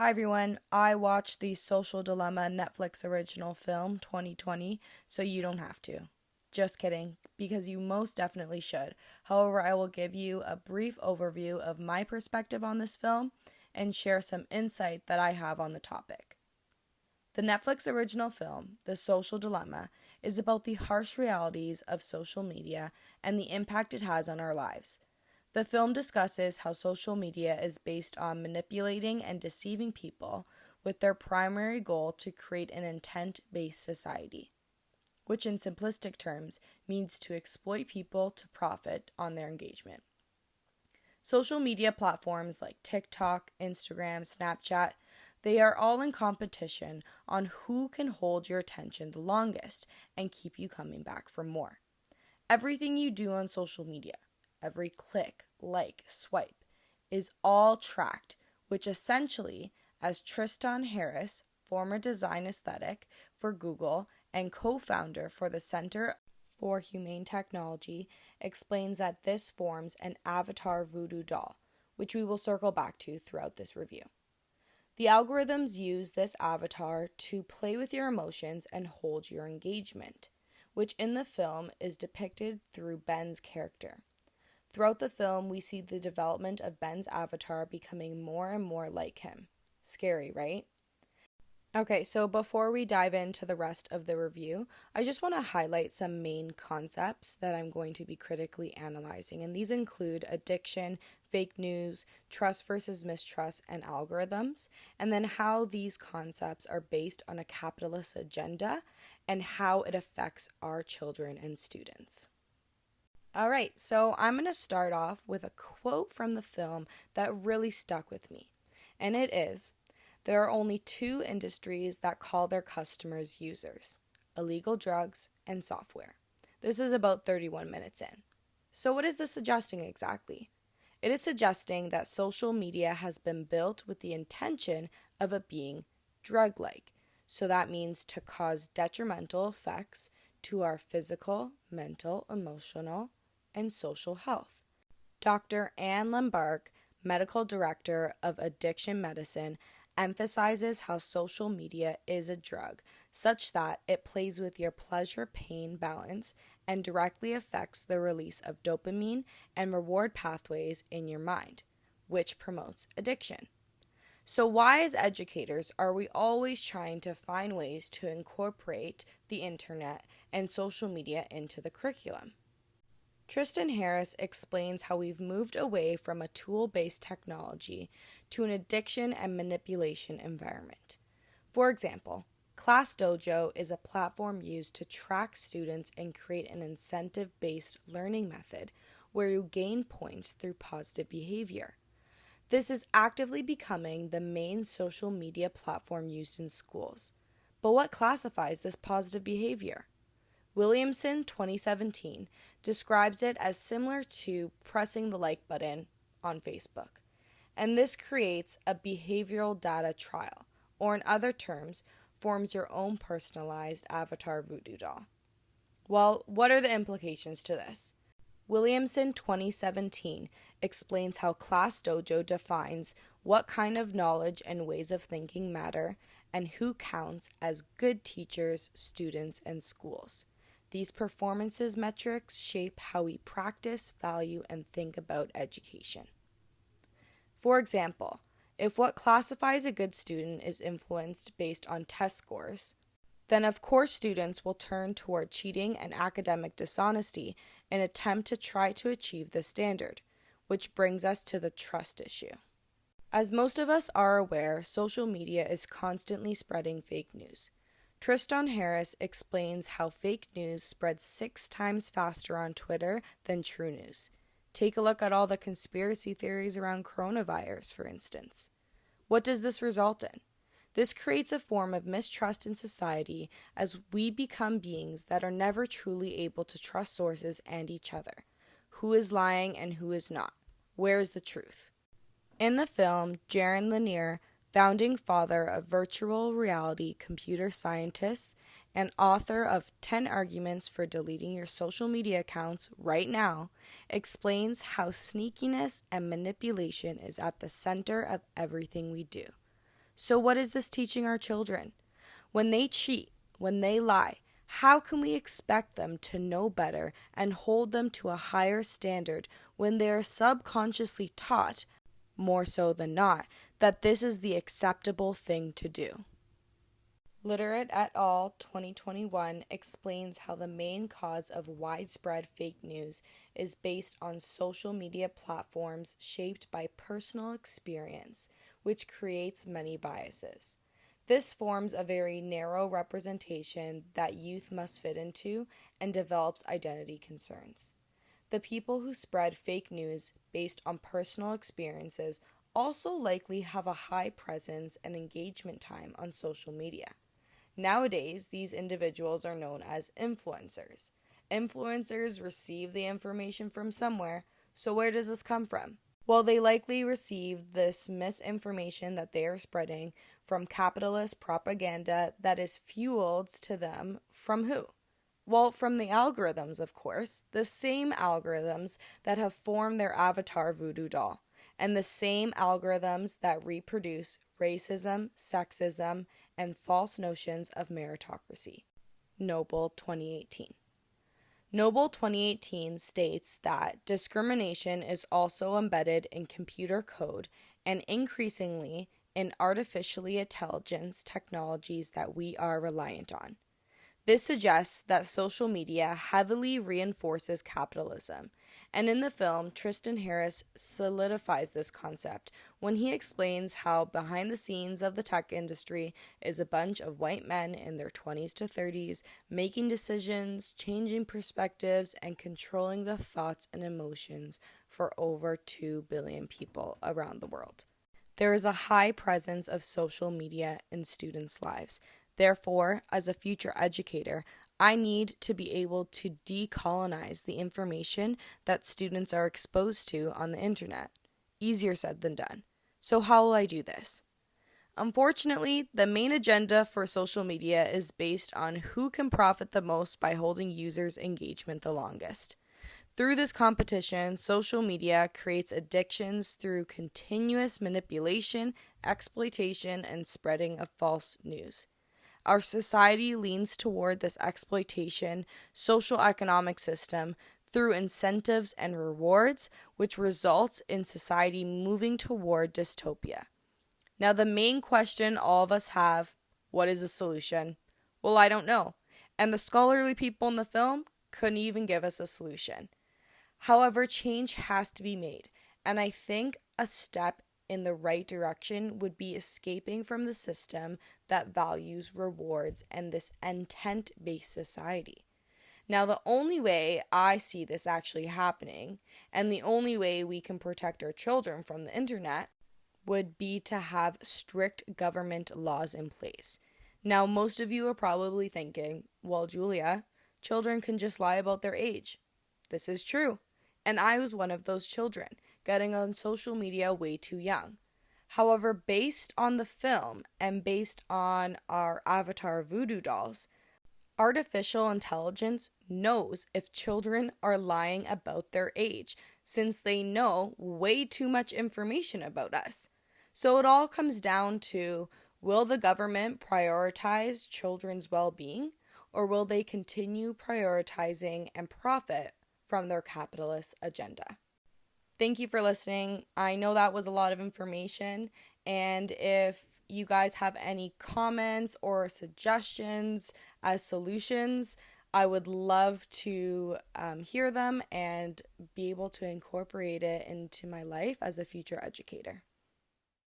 Hi everyone, I watched the Social Dilemma Netflix original film 2020, so you don't have to. Just kidding, because you most definitely should. However, I will give you a brief overview of my perspective on this film and share some insight that I have on the topic. The Netflix original film, The Social Dilemma, is about the harsh realities of social media and the impact it has on our lives. The film discusses how social media is based on manipulating and deceiving people with their primary goal to create an intent-based society, which in simplistic terms means to exploit people to profit on their engagement. Social media platforms like TikTok, Instagram, Snapchat, they are all in competition on who can hold your attention the longest and keep you coming back for more. Everything you do on social media, every click, like, swipe, is all tracked, which essentially, as Tristan Harris, former design aesthetic for Google and co-founder for the Center for Humane Technology, explains that this forms an avatar voodoo doll, which we will circle back to throughout this review. The algorithms use this avatar to play with your emotions and hold your engagement, which in the film is depicted through Ben's character. Throughout the film, we see the development of Ben's avatar becoming more and more like him. Scary, right? Okay, so before we dive into the rest of the review, I just want to highlight some main concepts that I'm going to be critically analyzing, and these include addiction, fake news, trust versus mistrust, and algorithms, and then how these concepts are based on a capitalist agenda and how it affects our children and students. All right, so I'm going to start off with a quote from the film that really stuck with me. And it is, "There are only two industries that call their customers users, illegal drugs and software." This is about 31 minutes in. So what is this suggesting exactly? It is suggesting that social media has been built with the intention of it being drug-like. So that means to cause detrimental effects to our physical, mental, emotional, and social health. Dr. Anne Lambark, medical director of addiction medicine, emphasizes how social media is a drug, such that it plays with your pleasure-pain balance and directly affects the release of dopamine and reward pathways in your mind, which promotes addiction. So why, as educators, are we always trying to find ways to incorporate the internet and social media into the curriculum? Tristan Harris explains how we've moved away from a tool-based technology to an addiction and manipulation environment. For example, Class Dojo is a platform used to track students and create an incentive-based learning method where you gain points through positive behavior. This is actively becoming the main social media platform used in schools. But what classifies this positive behavior? Williamson, 2017, describes it as similar to pressing the like button on Facebook. And this creates a behavioral data trial, or in other terms, forms your own personalized avatar voodoo doll. Well, what are the implications to this? Williamson, 2017, explains how Class Dojo defines what kind of knowledge and ways of thinking matter and who counts as good teachers, students, and schools. These performances metrics shape how we practice, value, and think about education. For example, if what classifies a good student is influenced based on test scores, then of course students will turn toward cheating and academic dishonesty in an attempt to try to achieve this standard, which brings us to the trust issue. As most of us are aware, social media is constantly spreading fake news. Tristan Harris explains how fake news spreads 6 times faster on Twitter than true news. Take a look at all the conspiracy theories around coronavirus, for instance. What does this result in? This creates a form of mistrust in society as we become beings that are never truly able to trust sources and each other. Who is lying and who is not? Where is the truth? In the film, Jaron Lanier, founding father of virtual reality computer scientists and author of 10 Arguments for Deleting Your Social Media Accounts Right Now, explains how sneakiness and manipulation is at the center of everything we do. So what is this teaching our children? When they cheat, when they lie, how can we expect them to know better and hold them to a higher standard when they are subconsciously taught, more so than not, that this is the acceptable thing to do? Literate et al. 2021 explains how the main cause of widespread fake news is based on social media platforms shaped by personal experience, which creates many biases. This forms a very narrow representation that youth must fit into and develops identity concerns. The people who spread fake news based on personal experiences also likely have a high presence and engagement time on social media. Nowadays, these individuals are known as influencers. Influencers receive the information from somewhere, so where does this come from? Well, they likely receive this misinformation that they are spreading from capitalist propaganda that is fueled to them from who? Well, from the algorithms, of course, the same algorithms that have formed their avatar voodoo doll, and the same algorithms that reproduce racism, sexism, and false notions of meritocracy. Noble 2018. Noble 2018 states that discrimination is also embedded in computer code and increasingly in artificially intelligence technologies that we are reliant on. This suggests that social media heavily reinforces capitalism, and in the film, Tristan Harris solidifies this concept when he explains how behind the scenes of the tech industry is a bunch of white men in their 20s to 30s making decisions, changing perspectives, and controlling the thoughts and emotions for over 2 billion people around the world. There is a high presence of social media in students' lives. Therefore, as a future educator, I need to be able to decolonize the information that students are exposed to on the internet. Easier said than done. So how will I do this? Unfortunately, the main agenda for social media is based on who can profit the most by holding users' engagement the longest. Through this competition, social media creates addictions through continuous manipulation, exploitation, and spreading of false news. Our society leans toward this exploitation social economic system through incentives and rewards, which results in society moving toward dystopia. Now, the main question all of us have, what is the solution? Well, I don't know. And the scholarly people in the film couldn't even give us a solution. However, change has to be made, and I think a step in the right direction would be escaping from the system that values rewards and this intent-based society. Now, the only way I see this actually happening, and the only way we can protect our children from the internet, would be to have strict government laws in place. Now, most of you are probably thinking, well, Julia, children can just lie about their age. This is true. And I was one of those children, getting on social media way too young. However, based on the film and based on our avatar voodoo dolls, artificial intelligence knows if children are lying about their age, since they know way too much information about us. So it all comes down to, will the government prioritize children's well-being, or will they continue prioritizing and profit from their capitalist agenda? Thank you for listening. I know that was a lot of information, and if you guys have any comments or suggestions as solutions, I would love to hear them and be able to incorporate it into my life as a future educator.